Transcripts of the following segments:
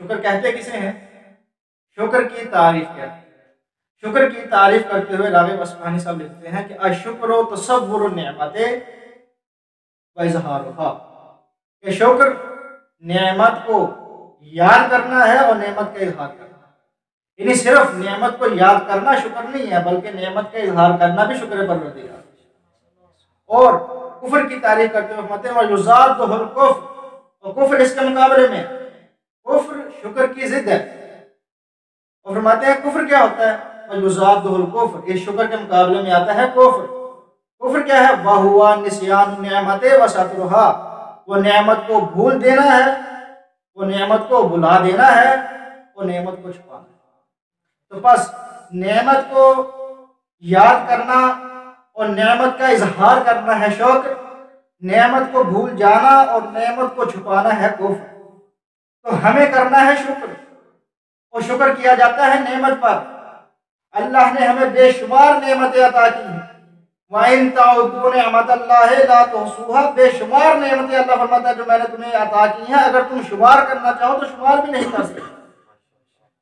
شکر کہتے کسے ہیں؟ شکر کی تعریف کہتے ہیں۔ شکر کی تعریف کرتے ہوئے راغب اصفہانی صاحب لکھتے ہیں کہ الشکر و تصور النعمت و اظہارها، کہ شکر نعمت کو یاد کرنا ہے اور نعمت کا اظہار کرنا ہے۔ یعنی صرف نعمت کو یاد کرنا شکر نہیں ہے، بلکہ نعمت کا اظہار کرنا بھی شکر پروردگار۔ اور کفر کی تعریف کرتے ہوئے فرماتے ہیں وَيُزَادُهُ الْكُفْرُ، اور کفر اس کے مقابلے میں، کفر شکر کی ضد ہے۔ اور فرماتے ہیں کفر کیا ہوتا ہے؟ وَيُزَادُهُ الْكُفْرُ، اس شکر کے مقابلے میں آتا ہے کفر۔ کفر کیا ہے؟ وَهُوَ نِسْيَانُ النِّعْمَةِ وَسَتْرُهَا، وہ نعمت کو بھول دینا ہے، وہ نعمت کو بھلا دینا ہے، وہ نعمت کو چھپانا ہے۔ تو بس نعمت کو یاد کرنا اور نعمت کا اظہار کرنا ہے شکر، نعمت کو بھول جانا اور نعمت کو چھپانا ہے کفر۔ تو ہمیں کرنا ہے شکر، اور شکر کیا جاتا ہے نعمت پر۔ اللہ نے ہمیں بے شمار نعمتیں عطا کی ہیں، وَإِن تَعُدُّوا نِعْمَتَ اللَّهِ لَا تُحْصُوهَا، بے شمار نعمتیں اللہ فرماتا ہے جو میں نے تمہیں عطا کی ہیں، اگر تم شمار کرنا چاہو تو شمار بھی نہیں کر سکتے،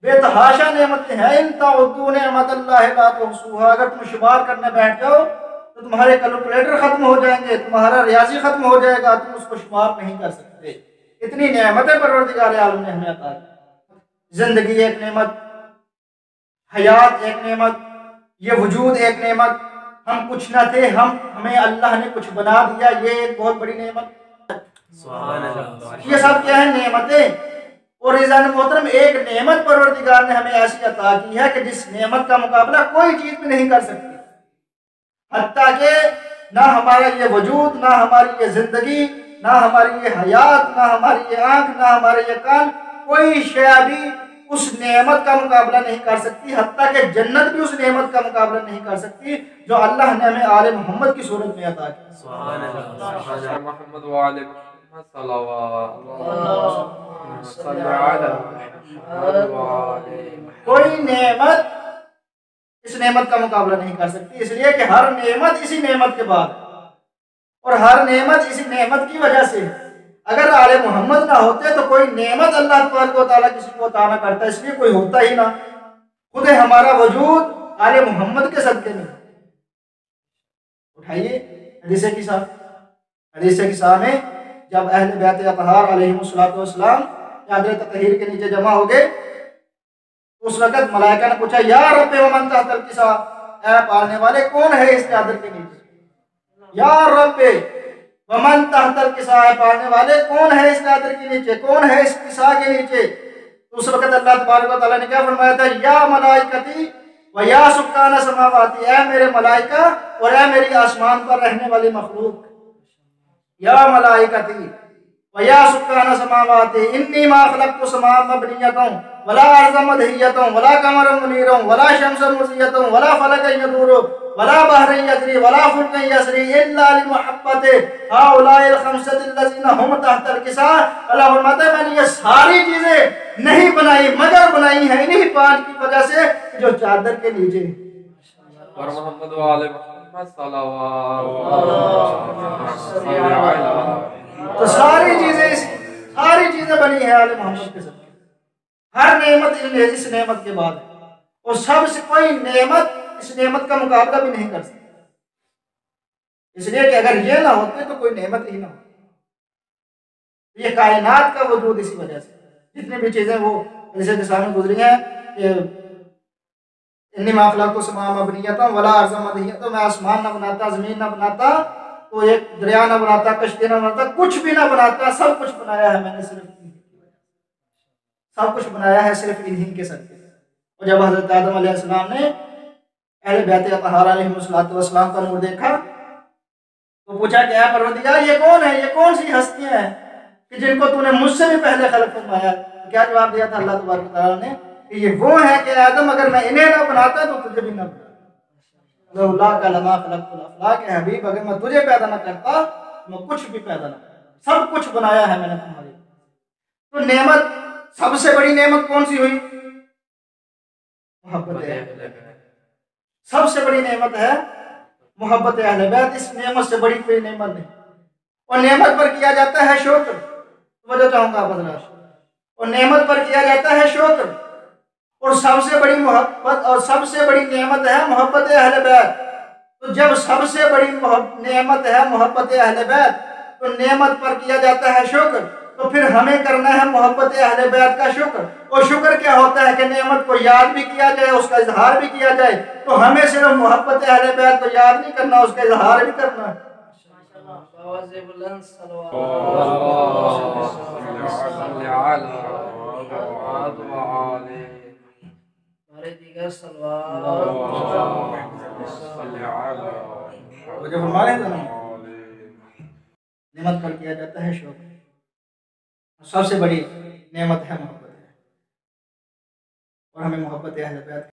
بے تحاشا نعمتیں ہیں۔ إِن تَعُدُّوا نِعْمَتَ اللَّهِ لَا تُحْصُوهَا، اگر تم شمار کرنے بیٹھ جاؤ تو تمہارے کیلکولیٹر ختم ہو جائیں گے، تمہارا ریاضی ختم ہو جائے گا، تم اس کو شمار نہیں کر سکتے۔ اتنی نعمتیں پروردگار عالم نے ہمیں عطا کی۔ زندگی ایک نعمت، حیات ایک نعمت، یہ وجود ایک نعمت، ہم کچھ نہ تھے، ہمیں اللہ نے کچھ بنا دیا، یہ ایک بہت بڑی نعمت۔ یہ سب کیا ہے؟ نعمتیں۔ اور رضوان محترم، ایک نعمت پروردگار نے ہمیں ایسی عطا کی ہے کہ جس نعمت کا مقابلہ کوئی چیز بھی نہیں کر سکتی، حتیٰ کہ نہ ہمارا یہ وجود، نہ ہماری یہ زندگی، نہ ہماری یہ حیات، نہ ہماری یہ آنکھ، نہ ہمارے یہ کان، کوئی شے بھی اس نعمت کا مقابلہ نہیں کر سکتی، حتیٰ کہ جنت بھی اس نعمت کا مقابلہ نہیں کر سکتی جو اللہ نے ہمیں آل محمد کی صورت میں عطا کی۔ سبحان اللہ۔ محمد وآل محمد صلوات اللہ۔ کوئی نعمت اس نعمت کا مقابلہ نہیں کر سکتی، اس لیے کہ ہر نعمت اسی نعمت کے بعد ہے، اور ہر نعمت اسی نعمت کی وجہ سے ہے۔ اگر آل محمد نہ ہوتے تو کوئی نعمت اللہ تبارک و تعالیٰ کسی کو عطا نہ کرتا، اس لیے کوئی ہوتا ہی نہ۔ خود ہمارا وجود آل محمد کے صدقے میں۔ اٹھائیے حدیث قصہ، حدیث قصہ میں جب اہل بیت اطہار علیہم السلام چادر تطہیر کے نیچے جمع ہو گئے، اس وقت ملائکہ نے پوچھا یا رب ومن تحت القصہ، اے پالنے والے کون ہے اس چادر کے نیچے؟ یا رب ومن تحت القصہ، اے پالنے والے کون ہے اس چادر کے نیچے، کون ہے اس قصہ کے نیچے؟ اس وقت اللہ تبارک و تعالیٰ نے کیا فرمایا تھا؟ یا ملائکتی و یا سکان سماواتی، اے میرے ملائکہ اور اے میری آسمان پر رہنے والی مخلوق، یا ملائکتی و یا سکان سماواتی انی ما خلقت السماء مبنیۃ ولا ارض مدحیۃ ولا قمر منیر ولا شمس مضیۃ ولا فلک یدور ولا بحر یجری ولا فلک یسری الا لمحبت هؤلاء الخمسۃ الذین هم تحت القصہ۔ اللہ فرماتا ہے میں نے یہ ساری چیزیں نہیں بنائی مگر بنائی ہیں انہی پانچ کی وجہ سے جو چادر کے نیچے ہیں۔ اور محمد وآل محمد صلوات۔ تو ساری چیزیں بنی ہیں آل محمد کے صدقے۔ ہر نعمت اس نعمت کے بعد ہے، اور سب سے کوئی نعمت اس نعمت کا مقابلہ بھی نہیں کر سکتی، اس لیے کہ اگر یہ نہ ہوتے تو کوئی نعمت ہی نہ ہوتی۔ یہ کائنات کا وجود اسی وجہ سے، جتنی بھی چیزیں وہ جیسے کے سامنے گزری ہیں کہ انی ما خلقت السماء مبنیۃ ولا ارض مدحیۃ، میں آسمان نہ بناتا، زمین نہ بناتا، تو ایک دریا نہ بناتا، کشتی نہ بناتا، کچھ بھی نہ بناتا، سب کچھ بنایا ہے میں نے صرف سب کچھ بنایا ہے صرف انہی کے صدقے۔ اور جب حضرت آدم علیہ السلام نے اہل بیت اطہار علیہم السلام کا نور دیکھا تو پوچھا کہ اے پروردگار یہ کون ہے، یہ کون سی ہستیاں ہیں کہ جن کو تو نے مجھ سے بھی پہلے خلق فرمایا؟ کیا جواب دیا تھا اللہ تبارک و تعالیٰ نے کہ یہ وہ ہیں کہ آدم اگر میں انہیں نہ بناتا تو تجھے بھی نہ بناتا، اللہ کا لما خلقت الافلاک، کہ حبیب اگر میں تجھے پیدا نہ کرتا میں کچھ بھی پیدا نہ کرتا، سب کچھ بنایا ہے میں نے تمہارے۔ تو نعمت سب سے بڑی نعمت کون سی ہوئی؟ محبت اہل بیت۔ سب سے بڑی نعمت ہے محبت اہل بیت، اس نعمت سے بڑی کوئی نعمت نہیں۔ اور نعمت پر کیا جاتا ہے شکر، توجہ چاہوں گا آپ حضرات، اور نعمت پر کیا جاتا ہے شکر، اور سب سے بڑی محبت اور سب سے بڑی نعمت ہے محبت اہل بیت۔ تو جب سب سے بڑی نعمت ہے محبت اہل بیت، تو نعمت پر کیا جاتا ہے شکر، تو پھر ہمیں کرنا ہے محبت اہل بیت کا شکر۔ اور شکر کیا ہوتا ہے کہ نعمت کو یاد بھی کیا جائے، اس کا اظہار بھی کیا جائے۔ تو ہمیں صرف محبت اہل بیت کو یاد نہیں کرنا، اس کا اظہار بھی کرنا ہے۔ جو فرما رہے ہیں نعمت پر کیا جاتا ہے شکر، سب سے بڑی نعمت ہے محبت ہے، اور ہمیں محبت اہل بیت